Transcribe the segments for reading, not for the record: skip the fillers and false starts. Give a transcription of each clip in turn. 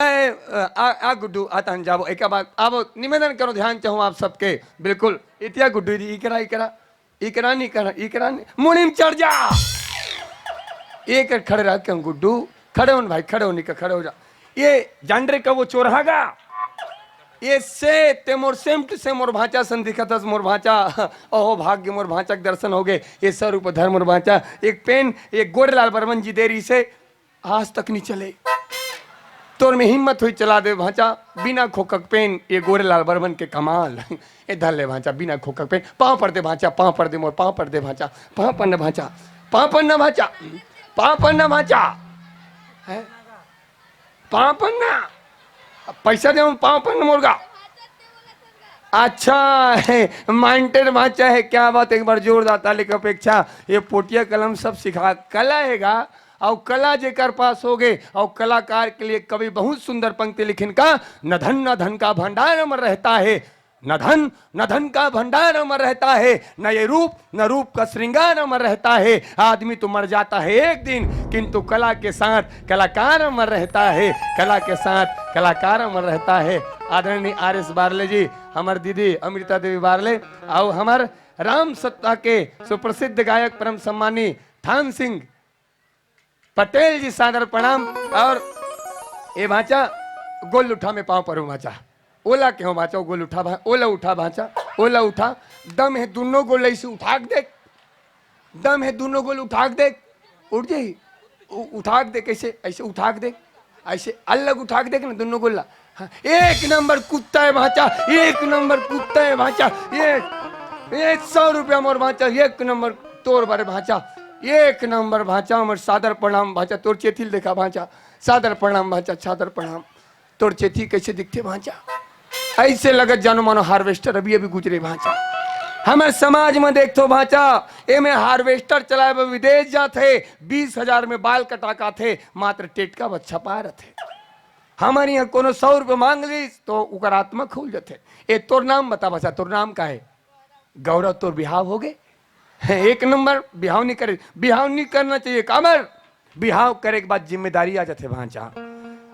आ गुड्डू आता जाबो एक बात अब निवेदन करो ध्यान चाहूँ आप सबके बिल्कुल इतिया गुड्डू दी इकरा इकरा इकरा नहीं करा इकरा मुनिम चढ़ जा एक खड़े रह क्यों गुड्डू खड़े हो भाई खड़े हो निकल खड़े हो जा ये जानरे का वो चोरहागा ये से ते मोर सेम टू सेम मोर भांचा सन दिखा था मोर भांचा ओहो भाग्य मोर भांचा के दर्शन हो गए ये सर ऊपर धर्म मोर भांचा एक पेन एक गोरेलाल बर्मन जी देरी से आज तक नहीं चले तोर में हिम्मत हुई चला दे भांचा बिना खोकक पेन ये गोरेलाल बर्मन के कमाल ये धर ले भांचा बिना खोकक पेन पाँव पर दे भांचा पाँव पर दे मोर पाँव पर दे भांचा पाँव पर न भांचा पाँव पर न भांचा पाँव पर न भांचा है पाँव पर न पैसा दे पाँव पर न मुर्गा अच्छा है माइंटेड भांचा है क्या बात एक बार जोरदार ताली की अपेक्षा ये पोटिया कलम सब सिखा कला हैगा और कला जेकर पास हो गए और कलाकार के लिए कवि बहुत सुंदर पंक्ति लिखिन का न धन का भंडार में रहता है न धन का भंडार में रहता है न ये रूप न रूप का श्रृंगार में रहता है आदमी तो मर जाता है एक दिन किंतु कला के साथ कलाकार में रहता है कला के साथ कलाकार में रहता है आदरणीय आर.एस. बारले जी हमार दीदी अमृता देवी बारले और हमार राम सत्ता के सुप्रसिद्ध गायक परम सम्मानी थान सिंह पटेल जी सादर प्रणाम और ये भांचा गोल उठा में पाँव पर भांचा ओला क्यों भांचा गोल उठा ओला उठा भांचा ओला उठा दम है दोनों गोल ऐसे उठा देख दम है दोनों गोल उठा देख उठ जाई उठा दे कैसे ऐसे उठा देख ऐसे अलग उठा देख ना दोनों गोला हाँ, एक नंबर कुत्ता है भांचा एक नंबर कुत्ता है भांचा ये 100 रुपया मोर भांचा एक नंबर तोर बारे भांचा एक नंबर भांचा हमर सादर प्रणाम भांचा तोर चेथिल देखा भांचा सादर प्रणाम भांचा सादर प्रणाम तोर चेथी कैसे दिखते भांचा ऐसे लगत जानो मानो हार्वेस्टर अभी अभी गुजरे भांचा हमारे समाज में देख तो भांचा ए में हार्वेस्टर चलाए विदेश जाते 20,000 में बाल कटाका थे मात्र टेट का बच्चा पा रहे थे हमारे यहाँ कोनो 100 रुपये मांग ली तो उकर आत्मा खुल जाते ए तोर नाम बता भाषा तोर नाम का है गौरव तोर बिहाव हो गए एक नंबर बिहाव नहीं करना चाहिए कामर बिहाव करे के बाद जिम्मेदारी आ जाते भांचा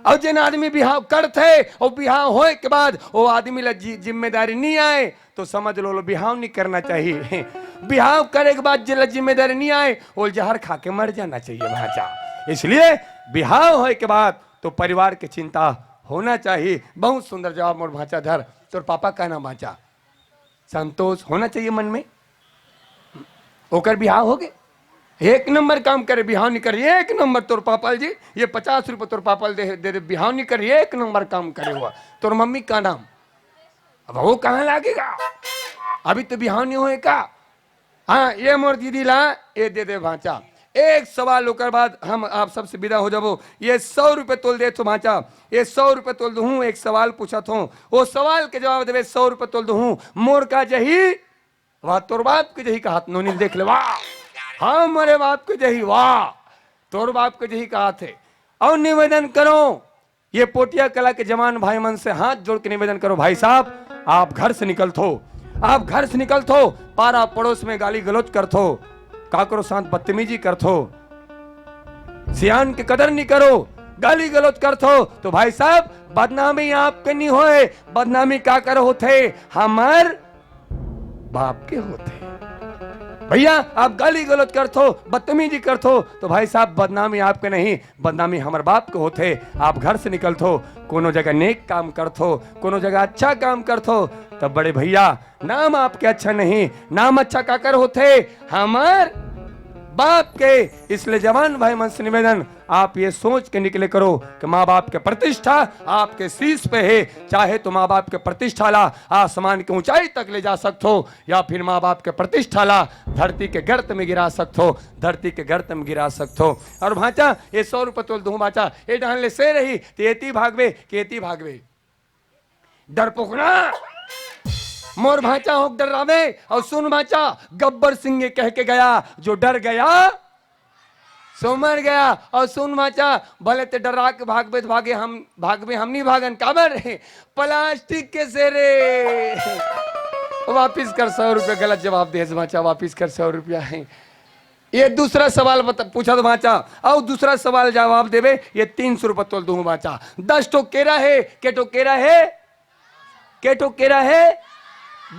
और जिन आदमी बिहाव करते और बिहाव होए के बाद वो आदमी ला जिम्मेदारी नहीं आए तो समझ लो बिहाव नहीं करना चाहिए बिहाव करे के बाद जिला जिम्मेदारी नहीं आए वो जहर खा के मर जाना चाहिए भांचा इसलिए बिहाव होए के बाद तो परिवार की चिंता होना चाहिए बहुत सुंदर जवाब मोर भांचा धर तोर पापा का नाम भांचा संतोष होना चाहिए मन में होकर बिहाव हो गए एक नंबर काम करे बिहाव नहीं करे एक नंबर तोर पापल जी ये 50 रुपये तोर पापल दे बिहाव नहीं करे एक नंबर काम करे हुआ तोर मम्मी का नाम अब वो कहाँ लागेगा अभी तो बिहाव नहीं होए का हाँ ये मोर दीदी ला ये दे दे भांचा एक सवाल होकर बाद हम आप सबसे विदा हो जाबो ये 100 रुपये तोल दे तो भांचा ये 100 रुपये तोल दूँ एक सवाल पूछा था वो सवाल के जवाब देवे 100 रुपये तोल दूँ मोर का जही वाह तोर बाप के जही कहा नोनील देख ले वाह हाँ मेरे बाप के जही वाह तोर बाप के जही कहा थे और निवेदन करो ये पोटिया कला के जवान भाई मन से हाथ जोड़ के निवेदन करो भाई साहब आप घर से निकल थो आप घर से निकल थो पारा पड़ोस में गाली गलौज कर थो काकरो साथ बदतमीजी कर थो सियान की कदर नहीं करो गाली गलौज कर थो तो भाई साहब बदनामी आपके नहीं होए बदनामी का कर होते हमार बाप के होते भैया आप गाली गलौज करथो बदतमीजी करथो तो भाई साहब बदनामी आपके नहीं बदनामी हमारे बाप के होते आप घर से निकलथो कोनो जगह नेक काम करथो कोनो जगह अच्छा काम करथो तब बड़े भैया नाम आपके अच्छा नहीं नाम अच्छा काकर होते हमार बाप के इसलिए जवान भाई मन से निवेदन आप ये सोच के निकले करो कि माँ बाप के प्रतिष्ठा आपके शीश पे है चाहे तो माँ बाप के प्रतिष्ठा ला आसमान की ऊंचाई तक ले जा सकते हो या फिर माँ बाप के प्रतिष्ठा ला धरती के गर्त में गिरा सकते हो धरती के गर्त में गिरा सकते हो और भांचा ये 100 रुपये तोल दूँ भाचा ये डाल ले से रही तेती भागवे केती भागवे डर पोखना मोर भांचा हो डरावे और सुन भांचा गब्बर सिंह ये कह के गया जो डर गया सो मर गया और सुन भांचा भले ते डरा के भागवे तो भागे हम नहीं भागन काबर प्लास्टिक के सेरे वापिस कर 100 रुपये गलत जवाब दे भांचा वापिस कर 100 रुपया है ये दूसरा सवाल पूछा तो भाचा, और दूसरा सवाल जवाब देवे, ये 300 रुपये तोल दूंगा भाचा। 10 ठो केरा है, के ठो केरा है, के ठो केरा है,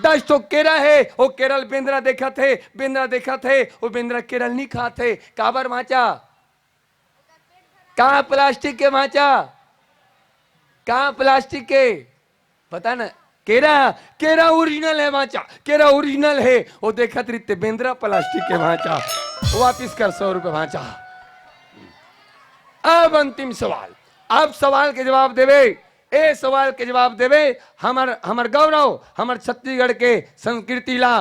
10 ठो केरा है। वो केरल बेंद्रा देखा थे, बेंद्रा देखा थे, वो बेंद्रा केरल नहीं खाते। काबर भाचा, कहाँ प्लास्टिक के भाचा, कहाँ प्लास्टिक के, पता ना। केरा, केरा ओरिजिनल है भाचा, केरा ओरिजिनल है। वो देखा थे बेंद्रा प्लास्टिक के भाचा। वापिस कर 100 रुपये भाचा। अब अंतिम सवाल, अब सवाल के जवाब देवे, ए सवाल के जवाब देवे हमर गौरव, हमर छत्तीसगढ़ के संस्कृति ला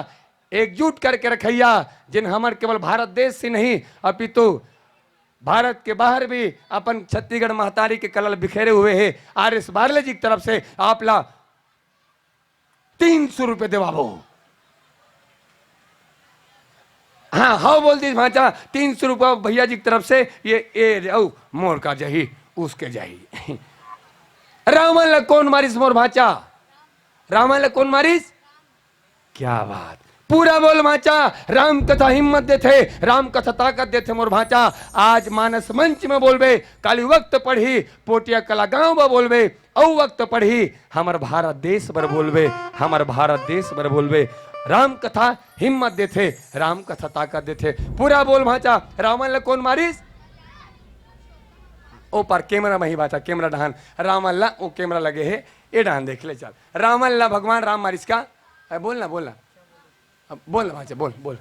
एकजुट करके रखैया, जिन हमर केवल भारत देश से नहीं अपितु भारत के बाहर भी अपन छत्तीसगढ़ महतारी के कलल बिखेरे हुए हैं। RS बारले जी की तरफ से आप ला 300 रुपये देवाबो। हाँ हाँ बोल दी भाचा, 300 रुपये भैया जी की तरफ से। ये मोर का जही उसके जही। रावण ला कौन मारिस मोर भाचा, रावण ला कौन मारिस, क्या बात, पूरा बोल भाचा। राम कथा हिम्मत देते, राम कथा ताकत देते मोर भाचा। आज मानस मंच में बोलबे, काली वक्त पढ़ी पोटिया कला गांव में बोलबे, औ वक्त पढ़ी हमर भारत देश पर बोलबे, हमर भारत देश पर बोलबे। राम कथा हिम्मत देते, राम कथा ताकत देते। पूरा बोल भाचा, रावण ला कौन मारिस, ओ पर कैमरा में ही बाचा, कैमरा डहान रावण ला वो कैमरा लगे है, ये डहान देख ले चल। रावण ला भगवान राम मारिस का, बोलना बोलना, अब बोलना भाचा, बोल बोल।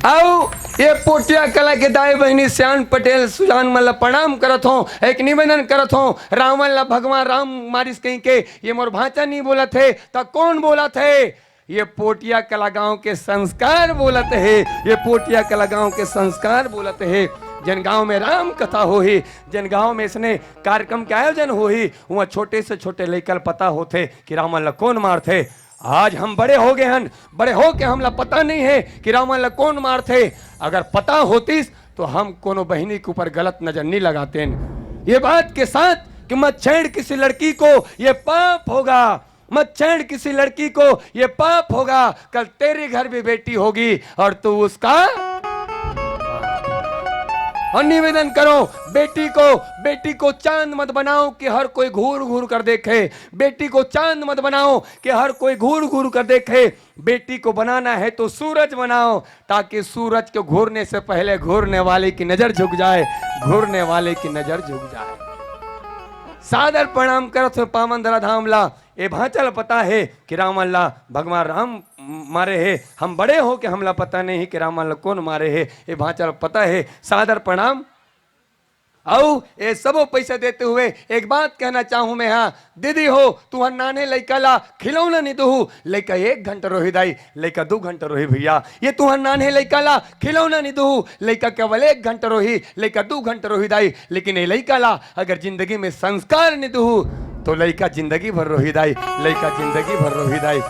आओ ये पोटिया कला के दाई बहनी श्यान पटेल सुजान मल्ला प्रणाम करत हो, एक निवेदन करत हो। रावण ला भगवान राम मारिस कहीं के, ये मोर भाचा नहीं बोला थे तो कौन बोला थे, ये पोटिया कला गांव के संस्कार बोलते है, ये पोटिया कला गांव के संस्कार बोलते है। जिन गांव में राम कथा हो ही, जिन गांव में इसने कार्यक्रम के आयोजन हो ही, वहाँ छोटे से छोटे लेकर पता होते कि रावण ला कौन मार थे। आज हम बड़े हो गए हन, बड़े हो के हमला पता नहीं है कि रावण ला कौन मार थे। अगर पता होतीस तो हम कोनो बहनी के ऊपर गलत नजर नहीं लगाते। ये बात के साथ कि मत छेड़ किसी लड़की को, ये पाप होगा, मत छेड़ किसी लड़की को, ये पाप होगा। कल तेरे घर भी बेटी होगी और तू उसका। और निवेदन करो, बेटी को चांद मत बनाओ कि हर कोई घूर घूर कर देखे, बेटी को चांद मत बनाओ कि हर कोई घूर घूर कर देखे। बेटी को बनाना है तो सूरज बनाओ, ताकि सूरज को घूरने से पहले घूरने वाले की नजर झुक जाए, घूरने वाले की नजर झुक जाए। सादर प्रणाम करत हो पावन धरा धाम ला। ए भाचल पता है कि रावण ला भगवान राम मारे है, हम बड़े हो के हमला पता नहीं कि रावण ला कौन मारे है। ए भाचल पता है, सादर प्रणाम। आओ ये सबो पैसे देते हुए एक बात कहना चाहूं मैं, हाँ दीदी हो तू नाने लड़का ला खिलौना नहीं दू, लड़का 1 घंटा रोही दाई, लड़का 2 घंटा रोही भैया। ये तू नाने लड़का ला खिलौना नहीं दू, लड़का केवल 1 घंटा रोही, लड़का 2 घंटा रोही दाई। लेकिन ये लड़का ला अगर जिंदगी में संस्कार नहीं दू तो लड़का जिंदगी भर रोही दाई, लड़का जिंदगी भर रोही दाई।